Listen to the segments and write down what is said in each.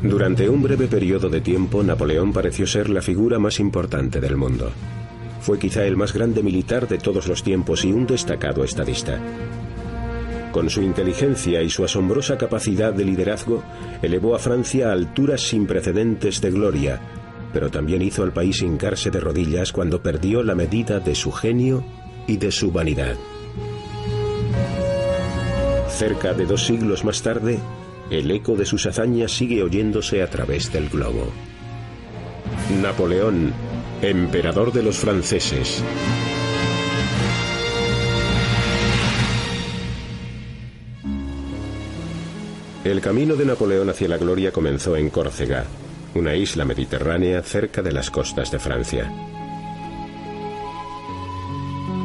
Durante un breve periodo de tiempo, Napoleón pareció ser la figura más importante del mundo. Fue quizá el más grande militar de todos los tiempos y un destacado estadista. Con su inteligencia y su asombrosa capacidad de liderazgo, elevó a Francia a alturas sin precedentes de gloria, pero también hizo al país hincarse de rodillas cuando perdió la medida de su genio y de su vanidad. Cerca de 2 siglos más tarde, el eco de sus hazañas sigue oyéndose a través del globo. Napoleón, emperador de los franceses. El camino de Napoleón hacia la gloria comenzó en Córcega, una isla mediterránea cerca de las costas de Francia.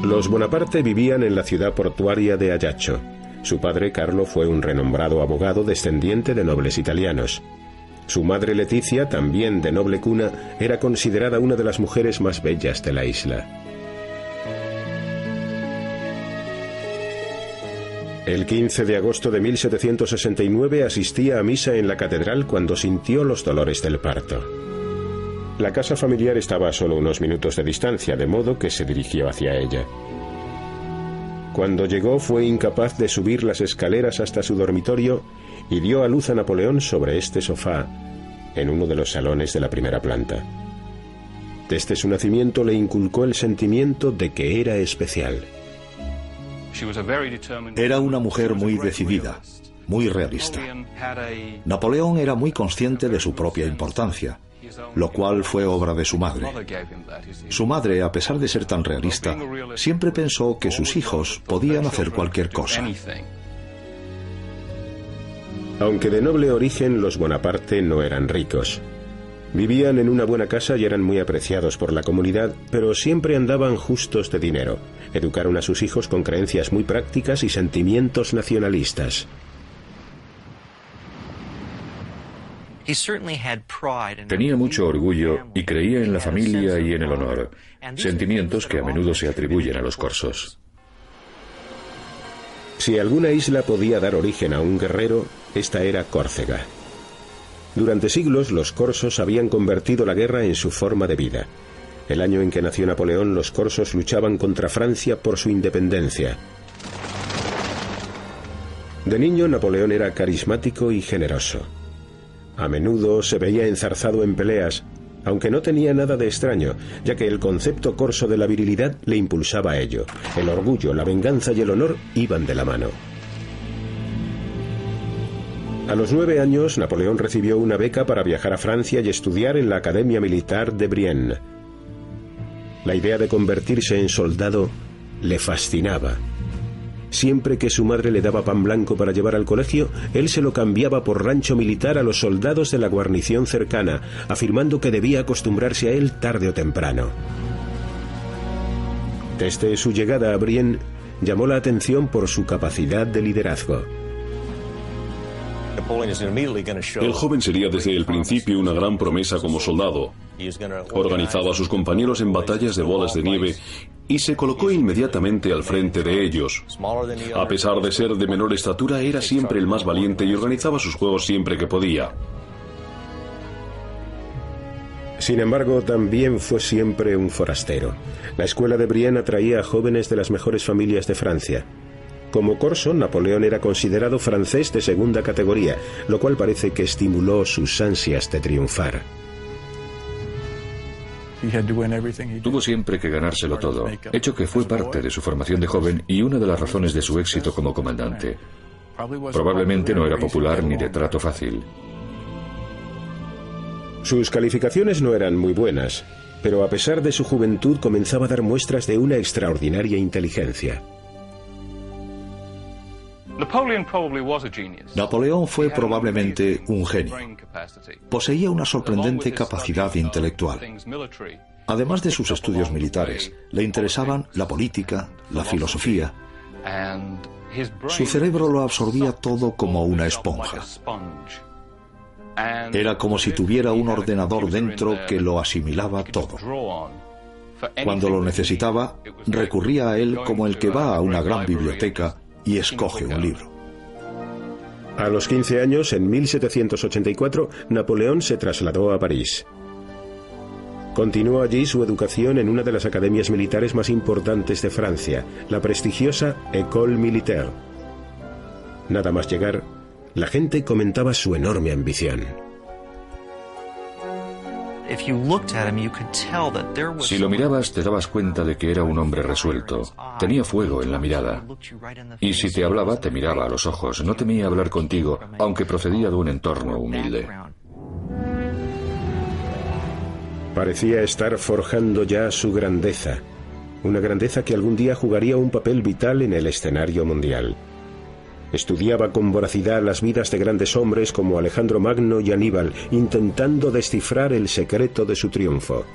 Los Bonaparte vivían en la ciudad portuaria de Ajaccio. Su padre, Carlo, fue un renombrado abogado descendiente de nobles italianos. Su madre, Leticia, también de noble cuna, era considerada una de las mujeres más bellas de la isla. El 15 de agosto de 1769 asistía a misa en la catedral cuando sintió los dolores del parto. La casa familiar estaba a solo unos minutos de distancia, de modo que se dirigió hacia ella. Cuando llegó fue incapaz de subir las escaleras hasta su dormitorio y dio a luz a Napoleón sobre este sofá, en uno de los salones de la primera planta. Desde su nacimiento le inculcó el sentimiento de que era especial. Era una mujer muy decidida, muy realista. Napoleón era muy consciente de su propia importancia, lo cual fue obra de su madre. Su madre, a pesar de ser tan realista, siempre pensó que sus hijos podían hacer cualquier cosa. Aunque de noble origen, los Bonaparte no eran ricos. Vivían en una buena casa y eran muy apreciados por la comunidad, pero siempre andaban justos de dinero. Educaron a sus hijos con creencias muy prácticas y sentimientos nacionalistas. Tenía mucho orgullo y creía en la familia y en el honor, sentimientos que a menudo se atribuyen a los corsos. Si alguna isla podía dar origen a un guerrero, esta era Córcega. Durante siglos, los corsos habían convertido la guerra en su forma de vida. El año en que nació Napoleón, los corsos luchaban contra Francia por su independencia. De niño, Napoleón era carismático y generoso. A menudo se veía enzarzado en peleas, aunque no tenía nada de extraño, ya que el concepto corso de la virilidad le impulsaba a ello. El orgullo, la venganza y el honor iban de la mano. A los 9 años, Napoleón recibió una beca para viajar a Francia y estudiar en la Academia Militar de Brienne. La idea de convertirse en soldado le fascinaba. Siempre que su madre le daba pan blanco para llevar al colegio, él se lo cambiaba por rancho militar a los soldados de la guarnición cercana, afirmando que debía acostumbrarse a él tarde o temprano. Desde su llegada a Brienne, llamó la atención por su capacidad de liderazgo. El joven sería desde el principio una gran promesa como soldado. Organizaba a sus compañeros en batallas de bolas de nieve y se colocó inmediatamente al frente de ellos. A pesar de ser de menor estatura, era siempre el más valiente y organizaba sus juegos siempre que podía. Sin embargo, también fue siempre un forastero. La escuela de Brienne atraía a jóvenes de las mejores familias de Francia. Como corso, Napoleón era considerado francés de segunda categoría, lo cual parece que estimuló sus ansias de triunfar. Tuvo siempre que ganárselo todo, hecho que fue parte de su formación de joven y una de las razones de su éxito como comandante. Probablemente no era popular ni de trato fácil. Sus calificaciones no eran muy buenas, pero a pesar de su juventud comenzaba a dar muestras de una extraordinaria inteligencia. Napoleón fue probablemente un genio. Poseía una sorprendente capacidad intelectual. Además de sus estudios militares, le interesaban la política, la filosofía. Su cerebro lo absorbía todo como una esponja. Era como si tuviera un ordenador dentro que lo asimilaba todo. Cuando lo necesitaba, recurría a él como el que va a una gran biblioteca y escoge un libro. A los 15 años, en 1784, Napoleón se trasladó a París. Continuó allí su educación en una de las academias militares más importantes de Francia, la prestigiosa École Militaire. Nada más llegar, la gente comentaba su enorme ambición. Si lo mirabas, te dabas cuenta de que era un hombre resuelto. Tenía fuego en la mirada. Y si te hablaba, te miraba a los ojos. No temía hablar contigo, aunque procedía de un entorno humilde. Parecía estar forjando ya su grandeza. Una grandeza que algún día jugaría un papel vital en el escenario mundial. Estudiaba con voracidad las vidas de grandes hombres como Alejandro Magno y Aníbal, intentando descifrar el secreto de su triunfo.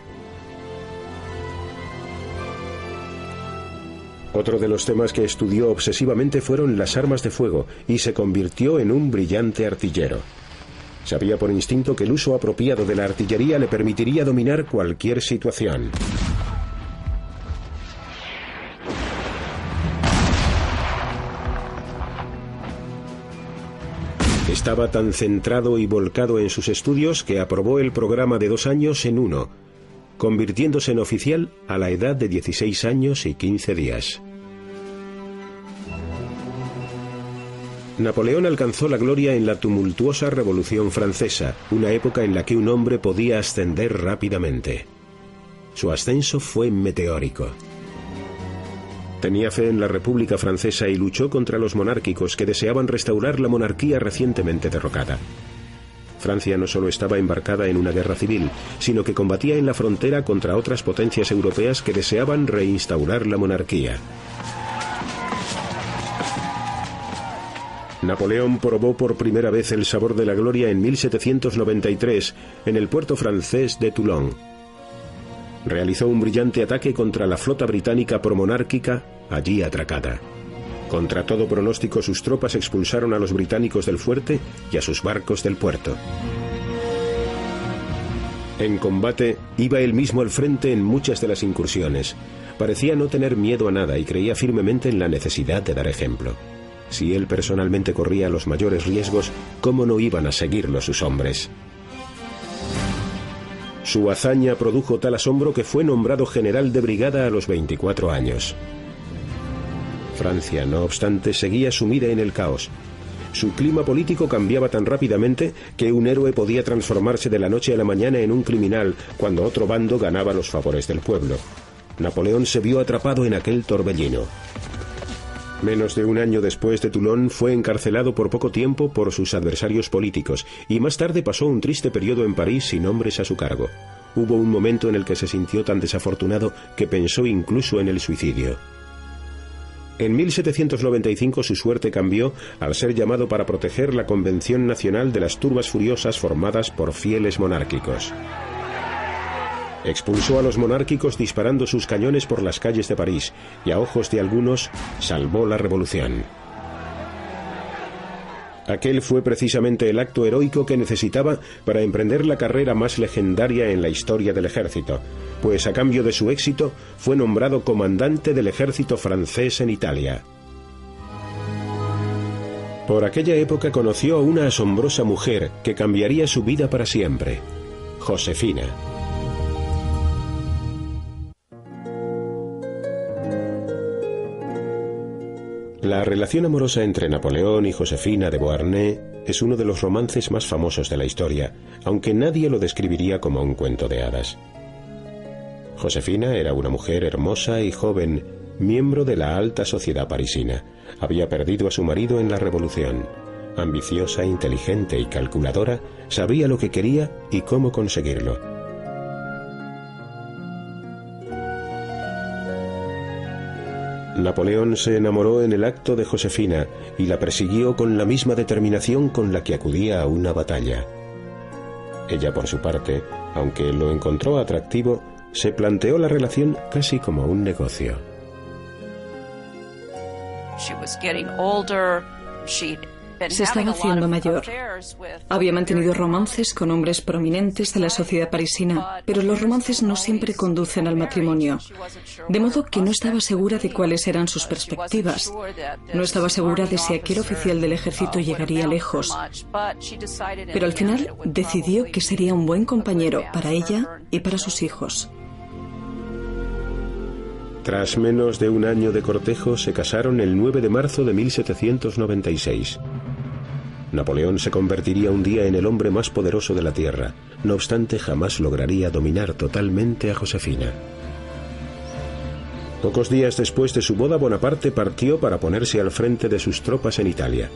Otro de los temas que estudió obsesivamente fueron las armas de fuego y se convirtió en un brillante artillero. Sabía por instinto que el uso apropiado de la artillería le permitiría dominar cualquier situación. Estaba tan centrado y volcado en sus estudios que aprobó el programa de 2 años en 1, convirtiéndose en oficial a la edad de 16 años y 15 días. Napoleón alcanzó la gloria en la tumultuosa Revolución Francesa, una época en la que un hombre podía ascender rápidamente. Su ascenso fue meteórico. Tenía fe en la República Francesa y luchó contra los monárquicos que deseaban restaurar la monarquía recientemente derrocada. Francia no solo estaba embarcada en una guerra civil, sino que combatía en la frontera contra otras potencias europeas que deseaban reinstaurar la monarquía. Napoleón probó por primera vez el sabor de la gloria en 1793 en el puerto francés de Toulon. Realizó un brillante ataque contra la flota británica promonárquica allí atracada. Contra todo pronóstico, sus tropas expulsaron a los británicos del fuerte y a sus barcos del puerto. En combate, iba él mismo al frente en muchas de las incursiones. Parecía no tener miedo a nada y creía firmemente en la necesidad de dar ejemplo. Si él personalmente corría los mayores riesgos, ¿cómo no iban a seguirlo sus hombres? Su hazaña produjo tal asombro que fue nombrado general de brigada a los 24 años. Francia, no obstante, seguía sumida en el caos. Su clima político cambiaba tan rápidamente que un héroe podía transformarse de la noche a la mañana en un criminal cuando otro bando ganaba los favores del pueblo. Napoleón se vio atrapado en aquel torbellino. Menos de un año después de Toulon fue encarcelado por poco tiempo por sus adversarios políticos y más tarde pasó un triste periodo en París sin hombres a su cargo. Hubo un momento en el que se sintió tan desafortunado que pensó incluso en el suicidio. En 1795 su suerte cambió al ser llamado para proteger la Convención Nacional de las turbas furiosas formadas por fieles monárquicos. Expulsó a los monárquicos disparando sus cañones por las calles de París y a ojos de algunos salvó la revolución. Aquel fue precisamente el acto heroico que necesitaba para emprender la carrera más legendaria en la historia del ejército, pues a cambio de su éxito fue nombrado comandante del ejército francés en Italia. Por aquella época conoció a una asombrosa mujer que cambiaría su vida para siempre, Josefina. La relación amorosa entre Napoleón y Josefina de Beauharnais es uno de los romances más famosos de la historia, aunque nadie lo describiría como un cuento de hadas. Josefina era una mujer hermosa y joven, miembro de la alta sociedad parisina. Había perdido a su marido en la Revolución. Ambiciosa, inteligente y calculadora, sabía lo que quería y cómo conseguirlo. Napoleón se enamoró en el acto de Josefina y la persiguió con la misma determinación con la que acudía a una batalla. Ella, por su parte, aunque lo encontró atractivo, se planteó la relación casi como un negocio. Se estaba haciendo mayor. Había mantenido romances con hombres prominentes de la sociedad parisina, pero los romances no siempre conducen al matrimonio. De modo que no estaba segura de cuáles eran sus perspectivas. No estaba segura de si aquel oficial del ejército llegaría lejos. Pero al final decidió que sería un buen compañero para ella y para sus hijos. Tras menos de un año de cortejo, se casaron el 9 de marzo de 1796. Napoleón se convertiría un día en el hombre más poderoso de la tierra. No obstante, jamás lograría dominar totalmente a Josefina. Pocos días después de su boda, Bonaparte partió para ponerse al frente de sus tropas en Italia.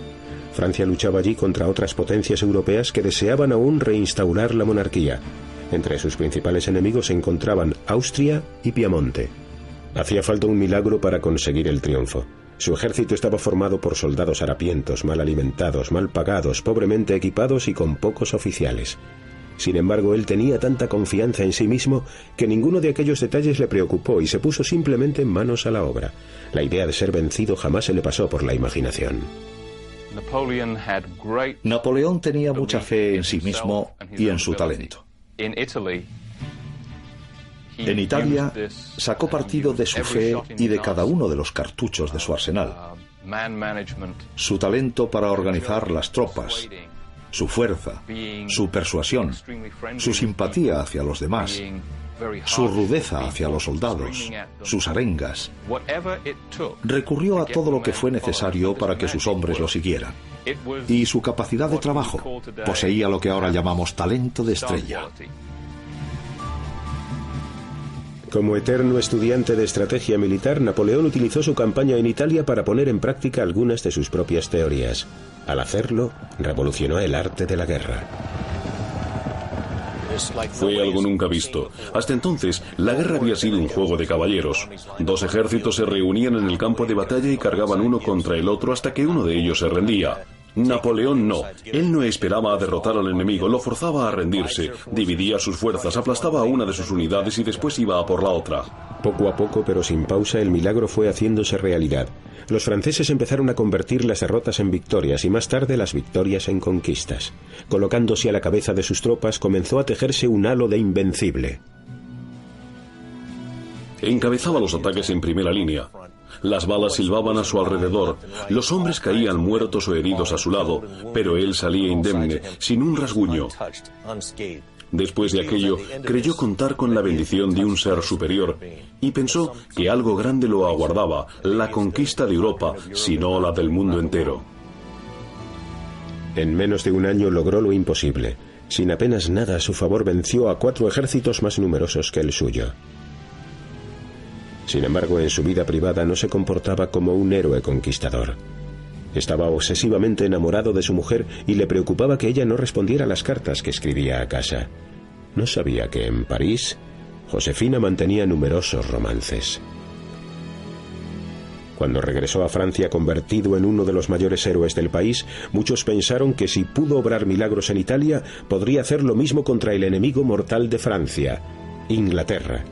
Francia luchaba allí contra otras potencias europeas que deseaban aún reinstaurar la monarquía. Entre sus principales enemigos se encontraban Austria y Piamonte. Hacía falta un milagro para conseguir el triunfo. Su ejército estaba formado por soldados harapientos, mal alimentados, mal pagados, pobremente equipados y con pocos oficiales. Sin embargo, él tenía tanta confianza en sí mismo que ninguno de aquellos detalles le preocupó y se puso simplemente manos a la obra. La idea de ser vencido jamás se le pasó por la imaginación. Napoleón tenía mucha fe en sí mismo y en su talento. En Italia, sacó partido de su fe y de cada uno de los cartuchos de su arsenal. Su talento para organizar las tropas, su fuerza, su persuasión, su simpatía hacia los demás, su rudeza hacia los soldados, sus arengas. Recurrió a todo lo que fue necesario para que sus hombres lo siguieran. Y su capacidad de trabajo poseía lo que ahora llamamos talento de estrella. Como eterno estudiante de estrategia militar, Napoleón utilizó su campaña en Italia para poner en práctica algunas de sus propias teorías. Al hacerlo, revolucionó el arte de la guerra. Fue algo nunca visto. Hasta entonces, la guerra había sido un juego de caballeros. Dos ejércitos se reunían en el campo de batalla y cargaban uno contra el otro hasta que uno de ellos se rendía. Napoleón no. Él no esperaba a derrotar al enemigo, lo forzaba a rendirse, dividía sus fuerzas, aplastaba a una de sus unidades y después iba a por la otra. Poco a poco, pero sin pausa, el milagro fue haciéndose realidad. Los franceses empezaron a convertir las derrotas en victorias y más tarde las victorias en conquistas. Colocándose a la cabeza de sus tropas, comenzó a tejerse un halo de invencible. Encabezaba los ataques en primera línea. Las balas silbaban a su alrededor, los hombres caían muertos o heridos a su lado, pero él salía indemne, sin un rasguño. Después de aquello, creyó contar con la bendición de un ser superior y pensó que algo grande lo aguardaba, la conquista de Europa, si no la del mundo entero. En menos de un año logró lo imposible. Sin apenas nada a su favor, venció a 4 ejércitos más numerosos que el suyo. Sin embargo, en su vida privada no se comportaba como un héroe conquistador. Estaba obsesivamente enamorado de su mujer y le preocupaba que ella no respondiera a las cartas que escribía a casa. No sabía que en París, Josefina mantenía numerosos romances. Cuando regresó a Francia convertido en uno de los mayores héroes del país, muchos pensaron que si pudo obrar milagros en Italia, podría hacer lo mismo contra el enemigo mortal de Francia, Inglaterra.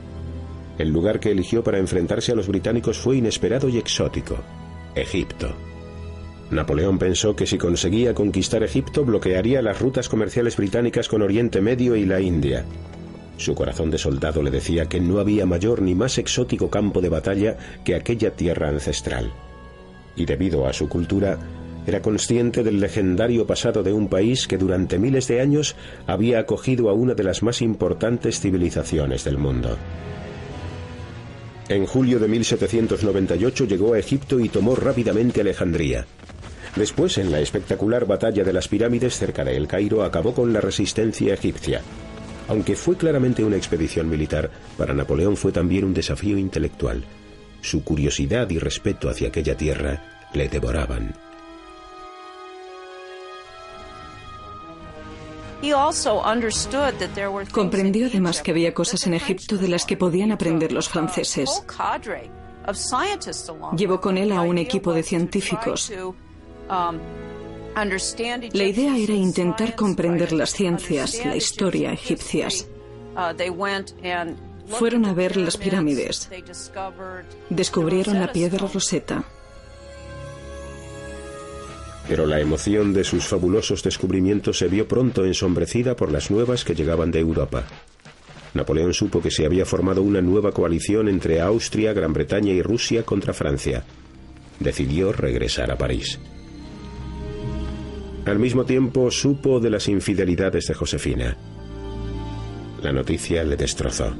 El lugar que eligió para enfrentarse a los británicos fue inesperado y exótico: Egipto. Napoleón pensó que si conseguía conquistar Egipto, bloquearía las rutas comerciales británicas con Oriente Medio y la India. Su corazón de soldado le decía que no había mayor ni más exótico campo de batalla que aquella tierra ancestral. Y debido a su cultura, era consciente del legendario pasado de un país que durante miles de años había acogido a una de las más importantes civilizaciones del mundo. En julio de 1798 llegó a Egipto y tomó rápidamente Alejandría. Después, en la espectacular batalla de las pirámides cerca de El Cairo, acabó con la resistencia egipcia. Aunque fue claramente una expedición militar, para Napoleón fue también un desafío intelectual. Su curiosidad y respeto hacia aquella tierra le devoraban. Comprendió además que había cosas en Egipto de las que podían aprender los franceses. Llevó con él a un equipo de científicos. La idea era intentar comprender las ciencias, la historia egipcias. Fueron a ver las pirámides. Descubrieron la piedra Rosetta. Pero la emoción de sus fabulosos descubrimientos se vio pronto ensombrecida por las nuevas que llegaban de Europa. Napoleón supo que se había formado una nueva coalición entre Austria, Gran Bretaña y Rusia contra Francia. Decidió regresar a París. Al mismo tiempo supo de las infidelidades de Josefina. La noticia le destrozó.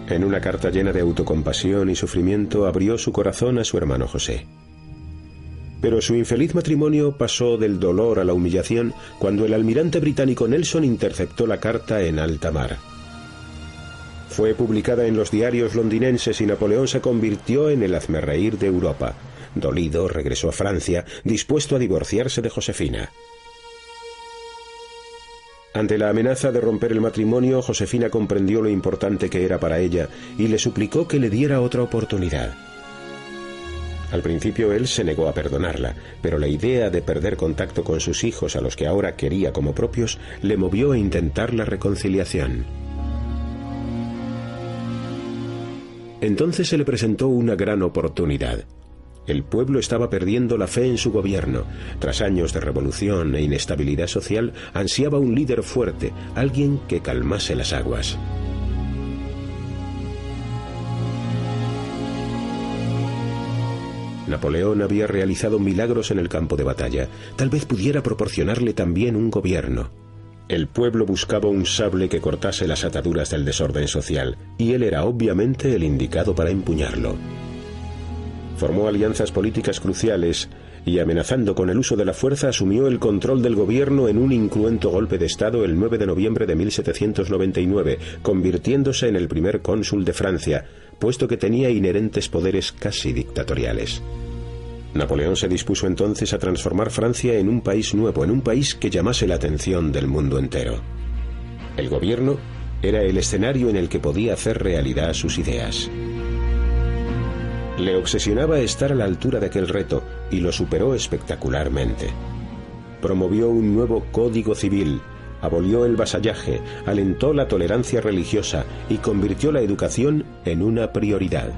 En una carta llena de autocompasión y sufrimiento abrió su corazón a su hermano José. Pero su infeliz matrimonio pasó del dolor a la humillación cuando el almirante británico Nelson interceptó la carta en alta mar. Fue publicada en los diarios londinenses y Napoleón se convirtió en el hazmerreír de Europa. Dolido, regresó a Francia, dispuesto a divorciarse de Josefina. Ante la amenaza de romper el matrimonio, Josefina comprendió lo importante que era para ella y le suplicó que le diera otra oportunidad. Al principio él se negó a perdonarla, pero la idea de perder contacto con sus hijos, a los que ahora quería como propios, le movió a intentar la reconciliación. Entonces se le presentó una gran oportunidad. El pueblo estaba perdiendo la fe en su gobierno. Tras años de revolución e inestabilidad social, ansiaba un líder fuerte, alguien que calmase las aguas. Napoleón había realizado milagros en el campo de batalla. Tal vez pudiera proporcionarle también un gobierno. El pueblo buscaba un sable que cortase las ataduras del desorden social, y él era obviamente el indicado para empuñarlo. Formó alianzas políticas cruciales y, amenazando con el uso de la fuerza, asumió el control del gobierno en un incruento golpe de Estado el 9 de noviembre de 1799, convirtiéndose en el primer cónsul de Francia, puesto que tenía inherentes poderes casi dictatoriales. Napoleón se dispuso entonces a transformar Francia en un país nuevo, en un país que llamase la atención del mundo entero. El gobierno era el escenario en el que podía hacer realidad sus ideas. Le obsesionaba estar a la altura de aquel reto y lo superó espectacularmente. Promovió un nuevo código civil, abolió el vasallaje, alentó la tolerancia religiosa y convirtió la educación en una prioridad.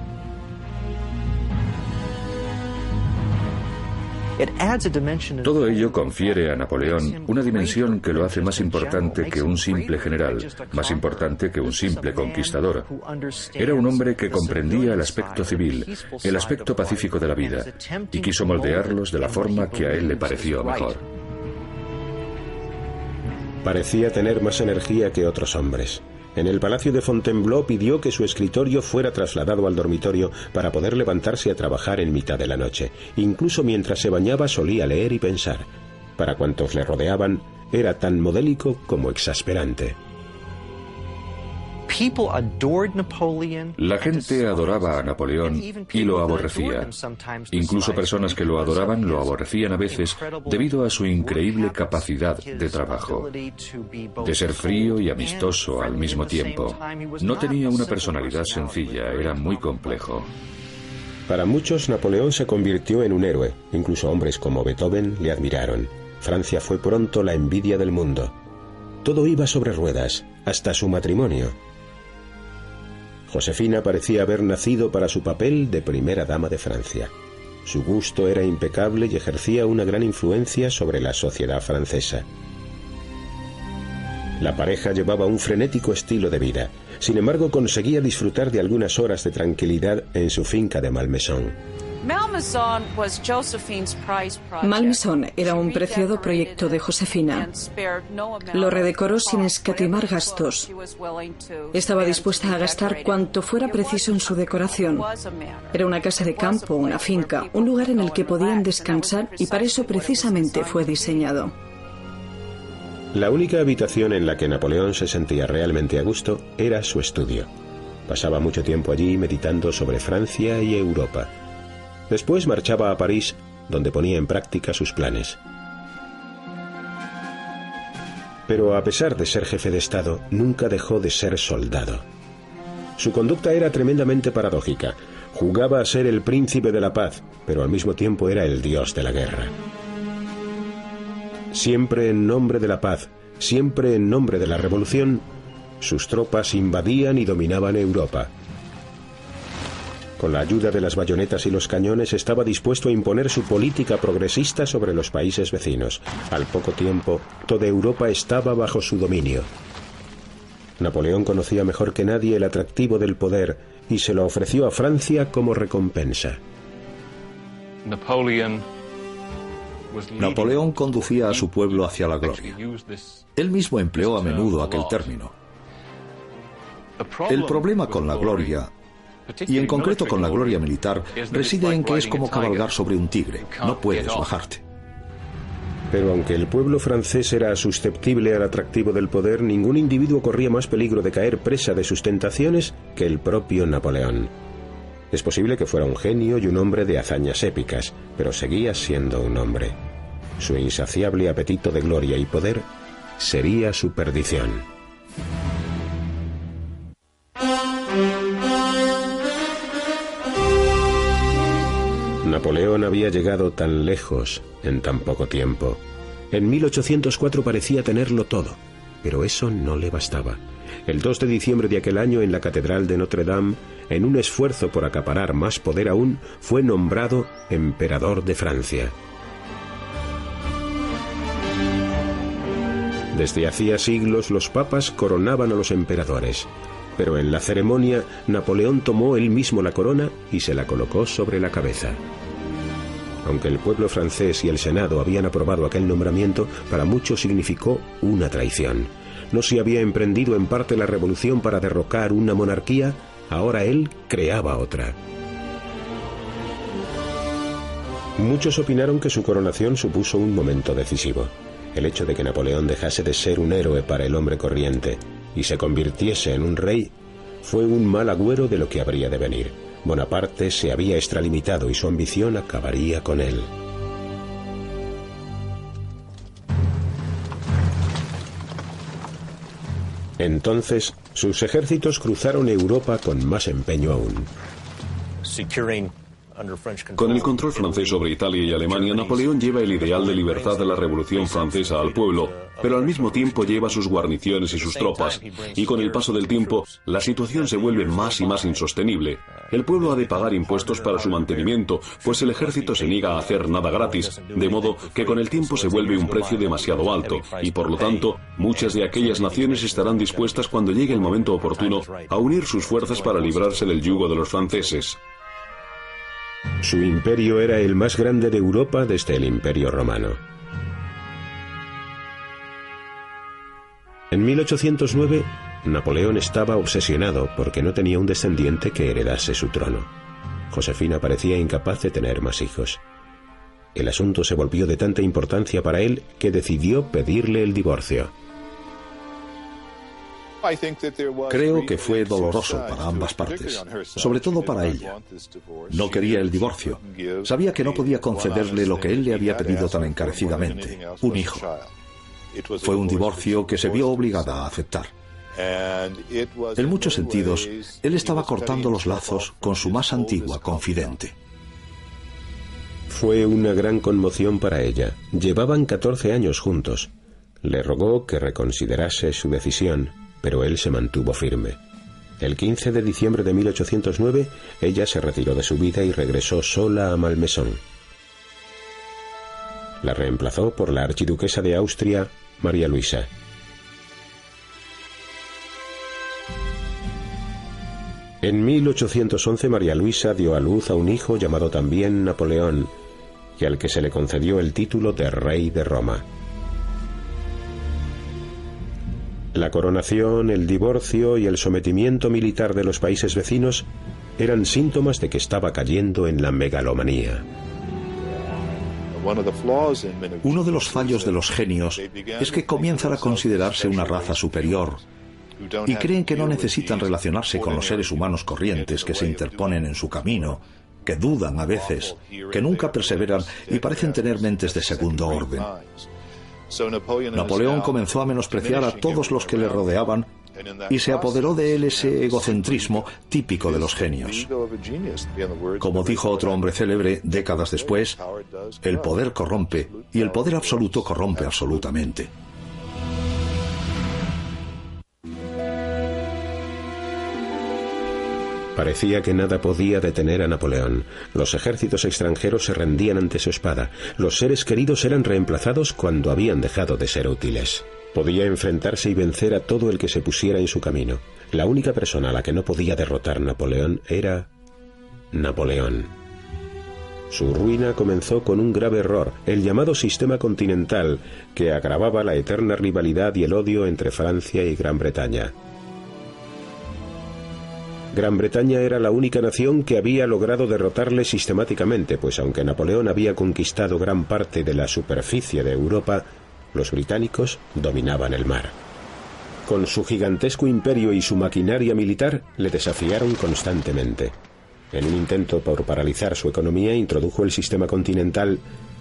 Todo ello confiere a Napoleón una dimensión que lo hace más importante que un simple general, más importante que un simple conquistador. Era un hombre que comprendía el aspecto civil, el aspecto pacífico de la vida, y quiso moldearlos de la forma que a él le pareció mejor. Parecía tener más energía que otros hombres. En el palacio de Fontainebleau pidió que su escritorio fuera trasladado al dormitorio para poder levantarse a trabajar en mitad de la noche. Incluso mientras se bañaba solía leer y pensar. Para cuantos le rodeaban, era tan modélico como exasperante. La gente adoraba a Napoleón y lo aborrecía. Incluso personas que lo adoraban lo aborrecían a veces debido a su increíble capacidad de trabajo, de ser frío y amistoso al mismo tiempo. No tenía una personalidad sencilla, era muy complejo. Para muchos, Napoleón se convirtió en un héroe. Incluso hombres como Beethoven le admiraron. Francia fue pronto la envidia del mundo. Todo iba sobre ruedas, hasta su matrimonio. Josefina parecía haber nacido para su papel de primera dama de Francia. Su gusto era impecable y ejercía una gran influencia sobre la sociedad francesa. La pareja llevaba un frenético estilo de vida. Sin embargo, conseguía disfrutar de algunas horas de tranquilidad en su finca de Malmaison. Malmaison era un preciado proyecto de Josefina. Lo redecoró sin escatimar gastos. Estaba dispuesta a gastar cuanto fuera preciso en su decoración. Era una casa de campo, una finca, un lugar en el que podían descansar y para eso precisamente fue diseñado. La única habitación en la que Napoleón se sentía realmente a gusto era su estudio. Pasaba mucho tiempo allí meditando sobre Francia y Europa. Después marchaba a París, donde ponía en práctica sus planes. Pero a pesar de ser jefe de Estado, nunca dejó de ser soldado. Su conducta era tremendamente paradójica. Jugaba a ser el príncipe de la paz, pero al mismo tiempo era el dios de la guerra. Siempre en nombre de la paz, siempre en nombre de la revolución, sus tropas invadían y dominaban Europa. Con la ayuda de las bayonetas y los cañones estaba dispuesto a imponer su política progresista sobre los países vecinos. Al poco tiempo, toda Europa estaba bajo su dominio. Napoleón conocía mejor que nadie el atractivo del poder y se lo ofreció a Francia como recompensa. Napoleón conducía a su pueblo hacia la gloria. Él mismo empleó a menudo aquel término. El problema con la gloria, y en concreto con la gloria militar, reside en que es como cabalgar sobre un tigre. No puedes bajarte. Pero aunque el pueblo francés era susceptible al atractivo del poder, ningún individuo corría más peligro de caer presa de sus tentaciones que el propio Napoleón. Es posible que fuera un genio y un hombre de hazañas épicas, pero seguía siendo un hombre. Su insaciable apetito de gloria y poder sería su perdición. Napoleón había llegado tan lejos en tan poco tiempo. En 1804 parecía tenerlo todo, pero eso no le bastaba. El 2 de diciembre de aquel año, en la Catedral de Notre Dame, en un esfuerzo por acaparar más poder aún, fue nombrado emperador de Francia. Desde hacía siglos los papas coronaban a los emperadores, pero en la ceremonia Napoleón tomó él mismo la corona y se la colocó sobre la cabeza. Aunque el pueblo francés y el Senado habían aprobado aquel nombramiento, para muchos significó una traición. No se había emprendido en parte la revolución para derrocar una monarquía, ahora él creaba otra. Muchos opinaron que su coronación supuso un momento decisivo. El hecho de que Napoleón dejase de ser un héroe para el hombre corriente y se convirtiese en un rey fue un mal agüero de lo que habría de venir. Bonaparte se había extralimitado y su ambición acabaría con él. Entonces, sus ejércitos cruzaron Europa con más empeño aún. Con el control francés sobre Italia y Alemania, Napoleón lleva el ideal de libertad de la Revolución Francesa al pueblo, pero al mismo tiempo lleva sus guarniciones y sus tropas, y con el paso del tiempo, la situación se vuelve más y más insostenible. El pueblo ha de pagar impuestos para su mantenimiento, pues el ejército se niega a hacer nada gratis, de modo que con el tiempo se vuelve un precio demasiado alto, y por lo tanto, muchas de aquellas naciones estarán dispuestas cuando llegue el momento oportuno a unir sus fuerzas para librarse del yugo de los franceses. Su imperio era el más grande de Europa desde el Imperio Romano. En 1809, Napoleón estaba obsesionado porque no tenía un descendiente que heredase su trono. Josefina parecía incapaz de tener más hijos. El asunto se volvió de tanta importancia para él que decidió pedirle el divorcio. Creo que fue doloroso para ambas partes, sobre todo para ella. No quería el divorcio. Sabía que no podía concederle lo que él le había pedido tan encarecidamente, un hijo. Fue un divorcio que se vio obligada a aceptar. En muchos sentidos, él estaba cortando los lazos con su más antigua confidente. Fue una gran conmoción para ella. Llevaban 14 años juntos. Le rogó que reconsiderase su decisión, pero él se mantuvo firme. El 15 de diciembre de 1809, ella se retiró de su vida y regresó sola a Malmaison. La reemplazó por la archiduquesa de Austria, María Luisa. En 1811, María Luisa dio a luz a un hijo llamado también Napoleón, y al que se le concedió el título de Rey de Roma. La coronación, el divorcio y el sometimiento militar de los países vecinos eran síntomas de que estaba cayendo en la megalomanía. Uno de los fallos de los genios es que comienzan a considerarse una raza superior y creen que no necesitan relacionarse con los seres humanos corrientes que se interponen en su camino, que dudan a veces, que nunca perseveran y parecen tener mentes de segundo orden. Napoleón comenzó a menospreciar a todos los que le rodeaban y se apoderó de él ese egocentrismo típico de los genios. Como dijo otro hombre célebre décadas después, el poder corrompe y el poder absoluto corrompe absolutamente. Parecía que nada podía detener a Napoleón. Los ejércitos extranjeros se rendían ante su espada. Los seres queridos eran reemplazados cuando habían dejado de ser útiles. Podía enfrentarse y vencer a todo el que se pusiera en su camino. La única persona a la que no podía derrotar Napoleón era Napoleón. Su ruina comenzó con un grave error, el llamado sistema continental, que agravaba la eterna rivalidad y el odio entre Francia y Gran Bretaña. Gran Bretaña era la única nación que había logrado derrotarle sistemáticamente, pues aunque Napoleón había conquistado gran parte de la superficie de Europa, los británicos dominaban el mar. Con su gigantesco imperio y su maquinaria militar, le desafiaron constantemente. En un intento por paralizar su economía, introdujo el sistema continental,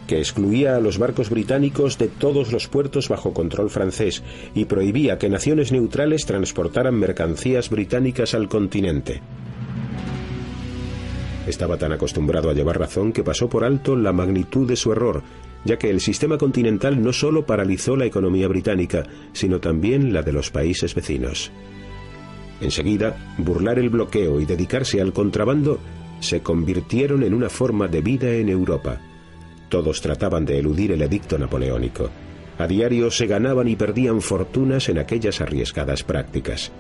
que excluía a los barcos británicos de todos los puertos bajo control francés y prohibía que naciones neutrales transportaran mercancías británicas al continente. Estaba tan acostumbrado a llevar razón que pasó por alto la magnitud de su error, ya que el sistema continental no solo paralizó la economía británica, sino también la de los países vecinos. Enseguida, burlar el bloqueo y dedicarse al contrabando se convirtieron en una forma de vida en Europa. Todos trataban de eludir el edicto napoleónico. A diario se ganaban y perdían fortunas en aquellas arriesgadas prácticas.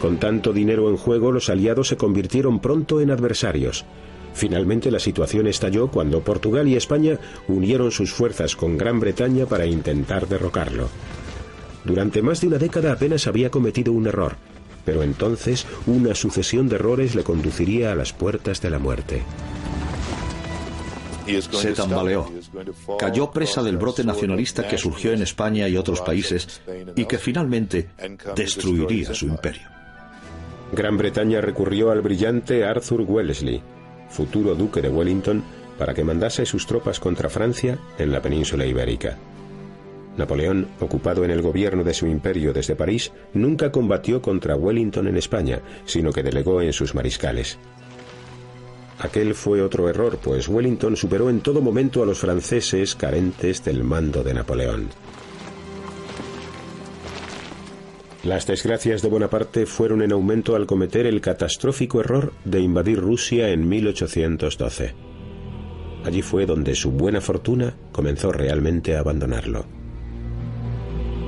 Con tanto dinero en juego, los aliados se convirtieron pronto en adversarios. Finalmente la situación estalló cuando Portugal y España unieron sus fuerzas con Gran Bretaña para intentar derrocarlo. Durante más de una década apenas había cometido un error, pero entonces una sucesión de errores le conduciría a las puertas de la muerte. Se tambaleó. Cayó presa del brote nacionalista que surgió en España y otros países y que finalmente destruiría su imperio. Gran Bretaña recurrió al brillante Arthur Wellesley, futuro duque de Wellington, para que mandase sus tropas contra Francia en la península ibérica. Napoleón, ocupado en el gobierno de su imperio desde París, nunca combatió contra Wellington en España, sino que delegó en sus mariscales. Aquel fue otro error, pues Wellington superó en todo momento a los franceses carentes del mando de Napoleón. Las desgracias de Bonaparte fueron en aumento al cometer el catastrófico error de invadir Rusia en 1812. Allí fue donde su buena fortuna comenzó realmente a abandonarlo.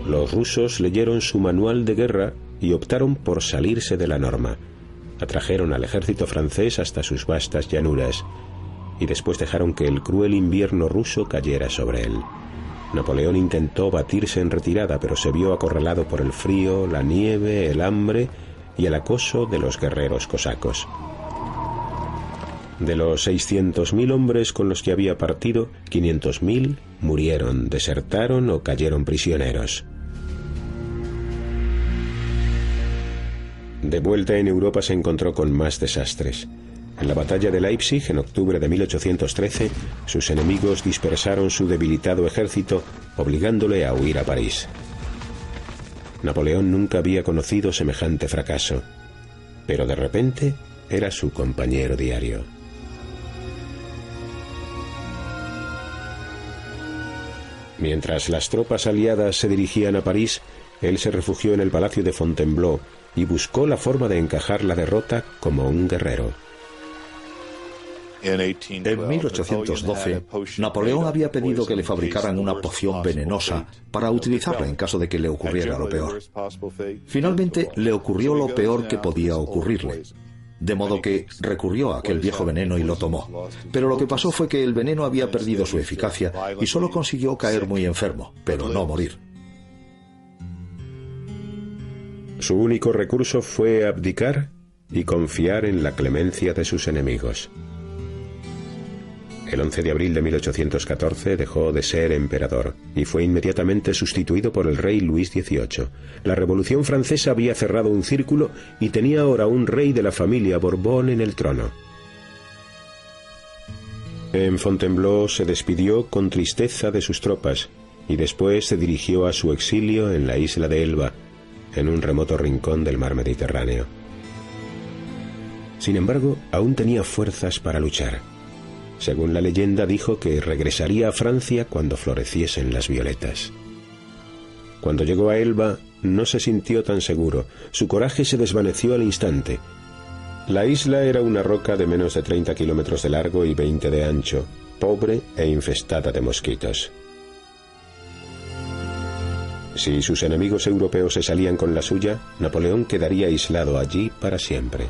Los rusos leyeron su manual de guerra y optaron por salirse de la norma. Atrajeron al ejército francés hasta sus vastas llanuras y después dejaron que el cruel invierno ruso cayera sobre él. Napoleón intentó batirse en retirada, pero se vio acorralado por el frío, la nieve, el hambre y el acoso de los guerreros cosacos. De los 600.000 hombres con los que había partido, 500.000 murieron, desertaron o cayeron prisioneros. De vuelta en Europa se encontró con más desastres. En la batalla de Leipzig, en octubre de 1813, sus enemigos dispersaron su debilitado ejército, obligándole a huir a París. Napoleón nunca había conocido semejante fracaso, pero de repente era su compañero diario. Mientras las tropas aliadas se dirigían a París, él se refugió en el palacio de Fontainebleau y buscó la forma de encajar la derrota como un guerrero. En 1812, Napoleón había pedido que le fabricaran una poción venenosa para utilizarla en caso de que le ocurriera lo peor. Finalmente, le ocurrió lo peor que podía ocurrirle, de modo que recurrió a aquel viejo veneno y lo tomó. Pero lo que pasó fue que el veneno había perdido su eficacia y solo consiguió caer muy enfermo, pero no morir. Su único recurso fue abdicar y confiar en la clemencia de sus enemigos. El 11 de abril de 1814 dejó de ser emperador y fue inmediatamente sustituido por el rey Luis XVIII. La Revolución Francesa había cerrado un círculo y tenía ahora un rey de la familia Borbón en el trono. En Fontainebleau se despidió con tristeza de sus tropas y después se dirigió a su exilio en la isla de Elba, en un remoto rincón del mar Mediterráneo. Sin embargo, aún tenía fuerzas para luchar. Según la leyenda, dijo que regresaría a Francia cuando floreciesen las violetas. Cuando llegó a Elba, no se sintió tan seguro. Su coraje se desvaneció al instante. La isla era una roca de menos de 30 kilómetros de largo y 20 de ancho, pobre e infestada de mosquitos. Si sus enemigos europeos se salían con la suya, Napoleón quedaría aislado allí para siempre.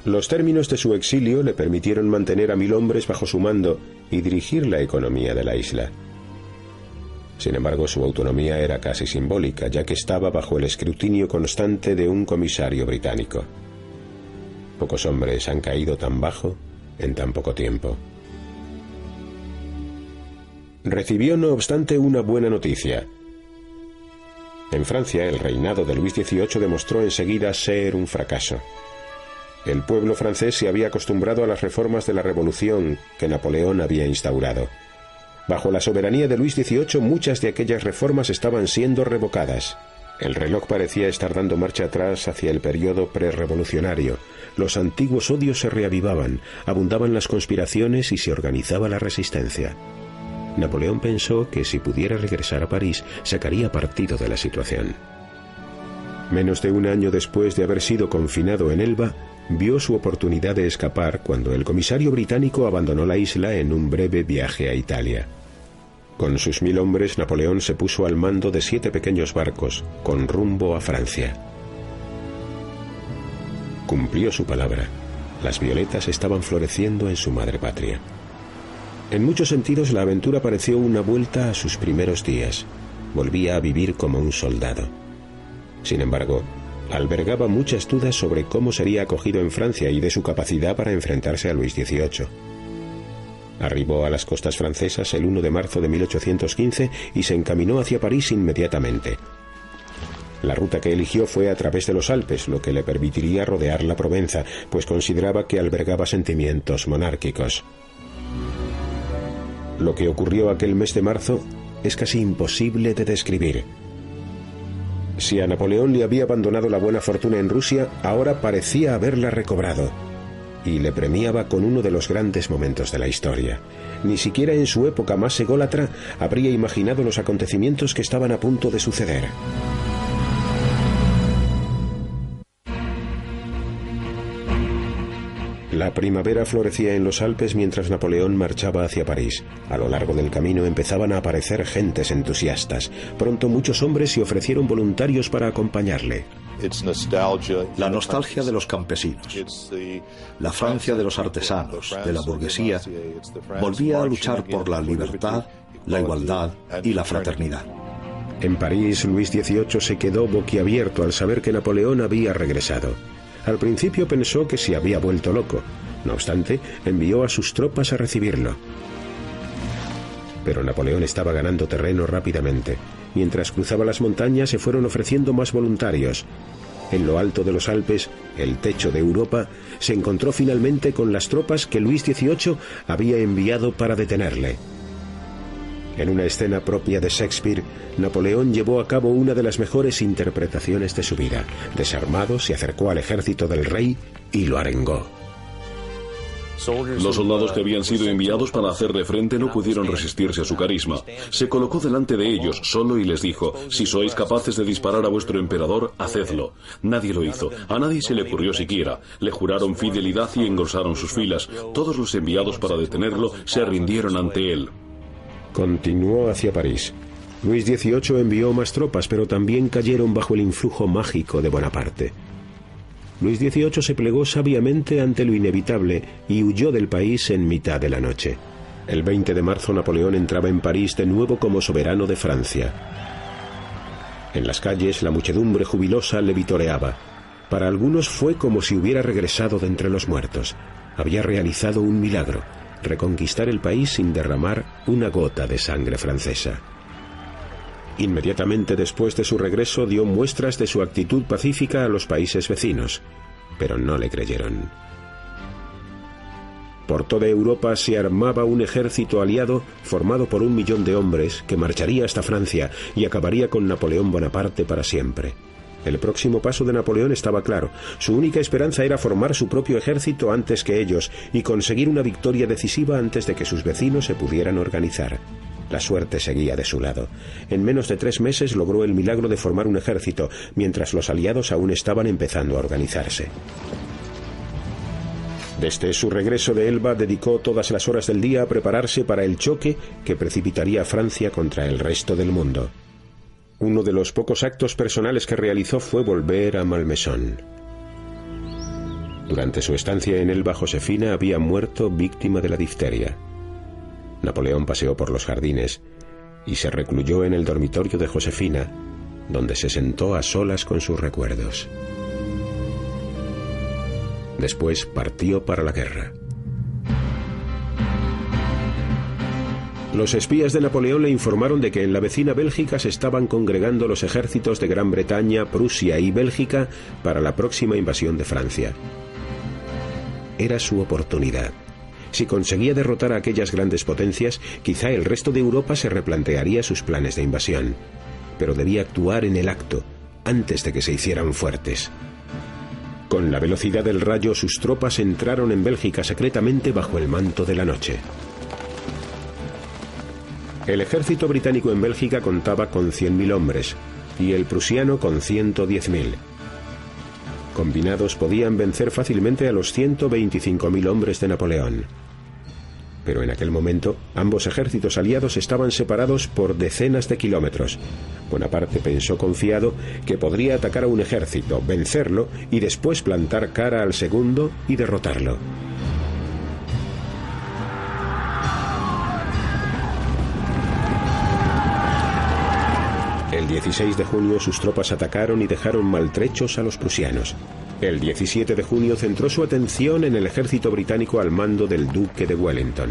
Los términos de su exilio le permitieron mantener a 1000 hombres bajo su mando y dirigir la economía de la isla. Sin embargo, su autonomía era casi simbólica, ya que estaba bajo el escrutinio constante de un comisario británico. Pocos hombres han caído tan bajo en tan poco tiempo. Recibió, no obstante, una buena noticia. En Francia, el reinado de Luis XVIII demostró enseguida ser un fracaso. El pueblo francés se había acostumbrado a las reformas de la revolución que Napoleón había instaurado. Bajo la soberanía de Luis XVIII, muchas de aquellas reformas estaban siendo revocadas. El reloj parecía estar dando marcha atrás hacia el periodo prerrevolucionario. Los antiguos odios se reavivaban, abundaban las conspiraciones y se organizaba la resistencia. Napoleón pensó que si pudiera regresar a París, sacaría partido de la situación. Menos de un año después de haber sido confinado en Elba, vio su oportunidad de escapar cuando el comisario británico abandonó la isla en un breve viaje a Italia. Con sus 1000 hombres, Napoleón se puso al mando de 7 pequeños barcos, con rumbo a Francia. Cumplió su palabra. Las violetas estaban floreciendo en su madre patria. En muchos sentidos, la aventura pareció una vuelta a sus primeros días. Volvía a vivir como un soldado. Sin embargo, albergaba muchas dudas sobre cómo sería acogido en Francia y de su capacidad para enfrentarse a Luis XVIII. Arribó a las costas francesas el 1 de marzo de 1815 y se encaminó hacia París inmediatamente. La ruta que eligió fue a través de los Alpes, lo que le permitiría rodear la Provenza, pues consideraba que albergaba sentimientos monárquicos. Lo que ocurrió aquel mes de marzo es casi imposible de describir. Si a Napoleón le había abandonado la buena fortuna en Rusia, ahora parecía haberla recobrado. Y le premiaba con uno de los grandes momentos de la historia. Ni siquiera en su época más ególatra habría imaginado los acontecimientos que estaban a punto de suceder. La primavera florecía en los Alpes mientras Napoleón marchaba hacia París. A lo largo del camino empezaban a aparecer gentes entusiastas. Pronto muchos hombres se ofrecieron voluntarios para acompañarle. La nostalgia de los campesinos, la Francia de los artesanos, de la burguesía, volvía a luchar por la libertad, la igualdad y la fraternidad. En París, Luis XVIII se quedó boquiabierto al saber que Napoleón había regresado. Al principio pensó que se había vuelto loco. No obstante, envió a sus tropas a recibirlo. Pero Napoleón estaba ganando terreno rápidamente. Mientras cruzaba las montañas se fueron ofreciendo más voluntarios. En lo alto de los Alpes, el techo de Europa, se encontró finalmente con las tropas que Luis XVIII había enviado para detenerle. En una escena propia de Shakespeare, Napoleón llevó a cabo una de las mejores interpretaciones de su vida. Desarmado, se acercó al ejército del rey y lo arengó. Los soldados que habían sido enviados para hacerle frente no pudieron resistirse a su carisma. Se colocó delante de ellos solo y les dijo: si sois capaces de disparar a vuestro emperador, hacedlo. Nadie lo hizo, a nadie se le ocurrió siquiera. Le juraron fidelidad y engrosaron sus filas. Todos los enviados para detenerlo se rindieron ante él. Continuó hacia París. Luis XVIII envió más tropas, pero también cayeron bajo el influjo mágico de Bonaparte. Luis XVIII se plegó sabiamente ante lo inevitable y huyó del país en mitad de la noche. El 20 de marzo Napoleón entraba en París de nuevo como soberano de Francia. En las calles la muchedumbre jubilosa le vitoreaba. Para algunos fue como si hubiera regresado de entre los muertos. Había realizado un milagro: reconquistar el país sin derramar una gota de sangre francesa. Inmediatamente después de su regreso dio muestras de su actitud pacífica a los países vecinos, pero no le creyeron. Por toda Europa se armaba un ejército aliado formado por 1 millón de hombres que marcharía hasta Francia y acabaría con Napoleón Bonaparte para siempre. El próximo paso de Napoleón estaba claro. Su única esperanza era formar su propio ejército antes que ellos y conseguir una victoria decisiva antes de que sus vecinos se pudieran organizar. La suerte seguía de su lado. En menos de 3 meses logró el milagro de formar un ejército, mientras los aliados aún estaban empezando a organizarse. Desde su regreso de Elba dedicó todas las horas del día a prepararse para el choque que precipitaría a Francia contra el resto del mundo. Uno de los pocos actos personales que realizó fue volver a Malmaison. Durante su estancia en Elba, Josefina había muerto víctima de la difteria. Napoleón paseó por los jardines y se recluyó en el dormitorio de Josefina, donde se sentó a solas con sus recuerdos. Después partió para la guerra. Los espías de Napoleón le informaron de que en la vecina Bélgica se estaban congregando los ejércitos de Gran Bretaña, Prusia y Bélgica para la próxima invasión de Francia. Era su oportunidad. Si conseguía derrotar a aquellas grandes potencias, quizá el resto de Europa se replantearía sus planes de invasión. Pero debía actuar en el acto, antes de que se hicieran fuertes. Con la velocidad del rayo, sus tropas entraron en Bélgica secretamente bajo el manto de la noche. El ejército británico en Bélgica contaba con 100.000 hombres y el prusiano con 110.000. Combinados podían vencer fácilmente a los 125.000 hombres de Napoleón. Pero en aquel momento, ambos ejércitos aliados estaban separados por decenas de kilómetros. Bonaparte pensó confiado que podría atacar a un ejército, vencerlo y después plantar cara al segundo y derrotarlo. El 16 de junio sus tropas atacaron y dejaron maltrechos a los prusianos. El 17 de junio centró su atención en el ejército británico al mando del duque de Wellington.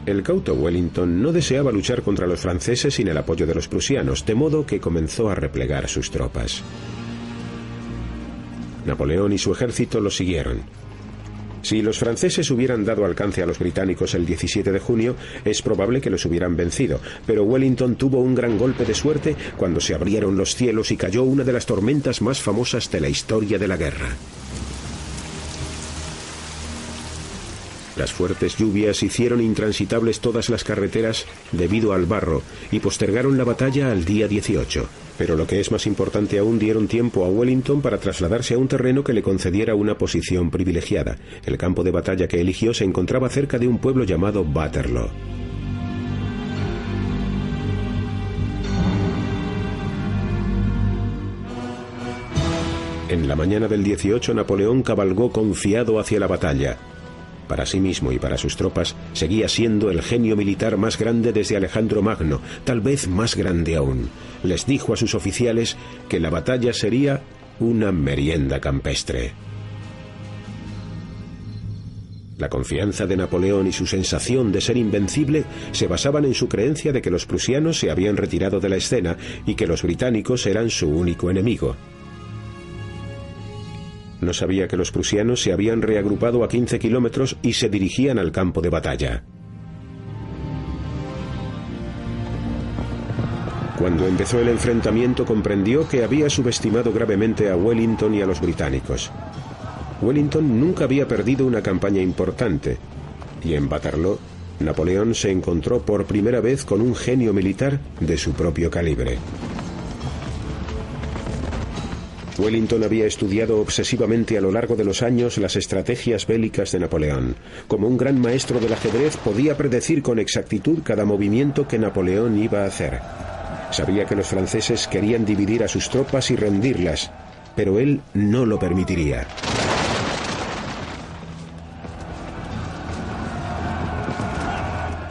El cauto Wellington no deseaba luchar contra los franceses sin el apoyo de los prusianos, de modo que comenzó a replegar sus tropas. Napoleón y su ejército lo siguieron. Si los franceses hubieran dado alcance a los británicos el 17 de junio, es probable que los hubieran vencido, pero Wellington tuvo un gran golpe de suerte cuando se abrieron los cielos y cayó una de las tormentas más famosas de la historia de la guerra. Las fuertes lluvias hicieron intransitables todas las carreteras debido al barro y postergaron la batalla al día 18. Pero lo que es más importante aún, dieron tiempo a Wellington para trasladarse a un terreno que le concediera una posición privilegiada. El campo de batalla que eligió se encontraba cerca de un pueblo llamado Waterloo. En la mañana del 18, Napoleón cabalgó confiado hacia la batalla. Para sí mismo y para sus tropas, seguía siendo el genio militar más grande desde Alejandro Magno, tal vez más grande aún. Les dijo a sus oficiales que la batalla sería una merienda campestre. La confianza de Napoleón y su sensación de ser invencible se basaban en su creencia de que los prusianos se habían retirado de la escena y que los británicos eran su único enemigo. No sabía que los prusianos se habían reagrupado a 15 kilómetros y se dirigían al campo de batalla. Cuando empezó el enfrentamiento comprendió que había subestimado gravemente a Wellington y a los británicos. Wellington nunca había perdido una campaña importante, y en Waterloo, Napoleón se encontró por primera vez con un genio militar de su propio calibre. Wellington había estudiado obsesivamente a lo largo de los años las estrategias bélicas de Napoleón. Como un gran maestro del ajedrez, podía predecir con exactitud cada movimiento que Napoleón iba a hacer. Sabía que los franceses querían dividir a sus tropas y rendirlas, pero él no lo permitiría.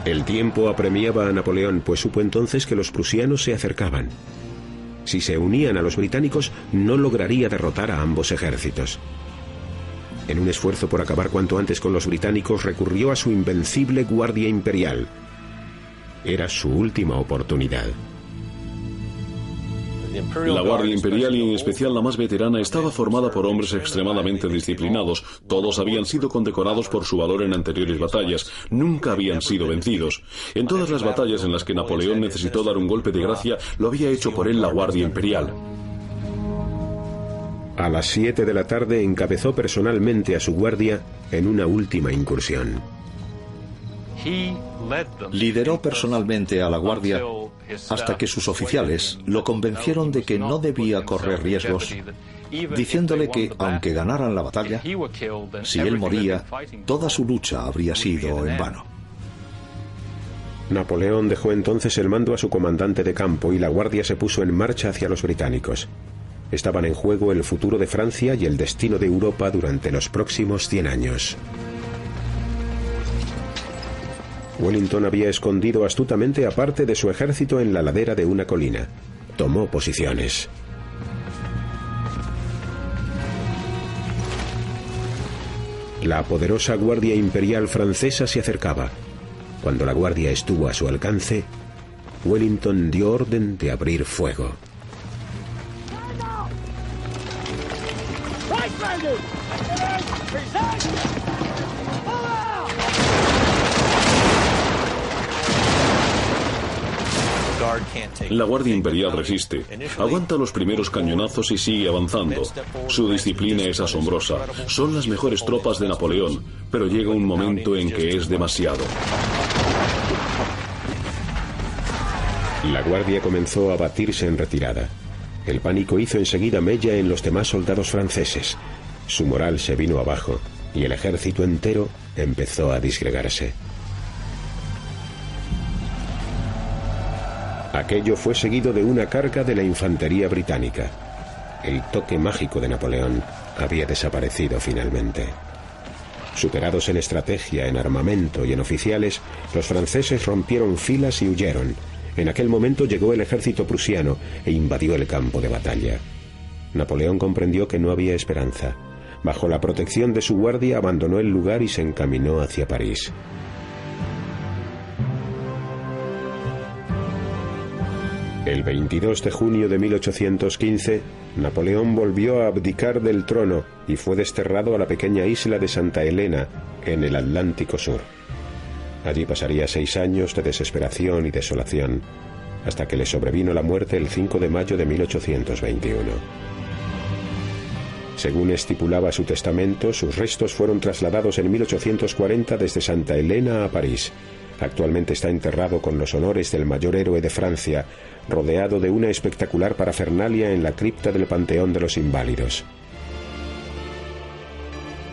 El tiempo apremiaba a Napoleón, pues supo entonces que los prusianos se acercaban. Si se unían a los británicos, no lograría derrotar a ambos ejércitos. En un esfuerzo por acabar cuanto antes con los británicos, recurrió a su invencible Guardia Imperial. Era su última oportunidad. La Guardia Imperial, y en especial la más veterana, estaba formada por hombres extremadamente disciplinados. Todos habían sido condecorados por su valor en anteriores batallas. Nunca habían sido vencidos. En todas las batallas en las que Napoleón necesitó dar un golpe de gracia, lo había hecho por él la Guardia Imperial. A las 7 de la tarde encabezó personalmente a su guardia en una última incursión. Lideró personalmente a la Guardia hasta que sus oficiales lo convencieron de que no debía correr riesgos, diciéndole que, aunque ganaran la batalla, si él moría, toda su lucha habría sido en vano. Napoleón dejó entonces el mando a su comandante de campo y la Guardia se puso en marcha hacia los británicos. Estaban en juego el futuro de Francia y el destino de Europa durante los próximos 100 años. Wellington había escondido astutamente a parte de su ejército en la ladera de una colina. Tomó posiciones. La poderosa Guardia Imperial francesa se acercaba. Cuando la Guardia estuvo a su alcance, Wellington dio orden de abrir fuego. La Guardia Imperial resiste, aguanta los primeros cañonazos y sigue avanzando. Su disciplina es asombrosa. Son las mejores tropas de Napoleón, pero llega un momento en que es demasiado. La Guardia comenzó a batirse en retirada. El pánico hizo enseguida mella en los demás soldados franceses. Su moral se vino abajo y el ejército entero empezó a disgregarse. Aquello fue seguido de una carga de la infantería británica. El toque mágico de Napoleón había desaparecido finalmente. Superados en estrategia, en armamento y en oficiales, los franceses rompieron filas y huyeron. En aquel momento llegó el ejército prusiano e invadió el campo de batalla. Napoleón comprendió que no había esperanza. Bajo la protección de su guardia abandonó el lugar y se encaminó hacia París. El 22 de junio de 1815, Napoleón volvió a abdicar del trono y fue desterrado a la pequeña isla de Santa Elena, en el Atlántico Sur. Allí pasaría 6 años de desesperación y desolación, hasta que le sobrevino la muerte el 5 de mayo de 1821. Según estipulaba su testamento, sus restos fueron trasladados en 1840 desde Santa Elena a París. Actualmente está enterrado con los honores del mayor héroe de Francia, rodeado de una espectacular parafernalia en la cripta del Panteón de los Inválidos.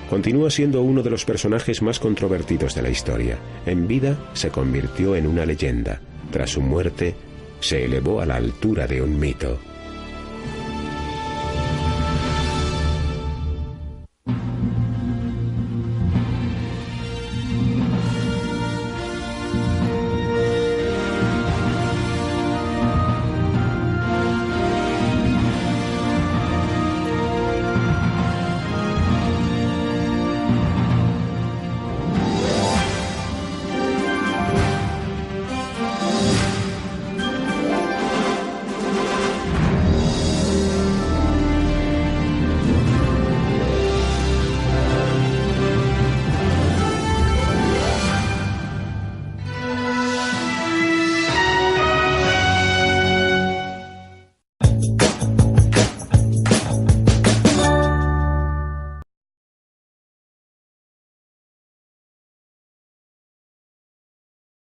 Continúa siendo uno de los personajes más controvertidos de la historia. En vida se convirtió en una leyenda. Tras su muerte, se elevó a la altura de un mito.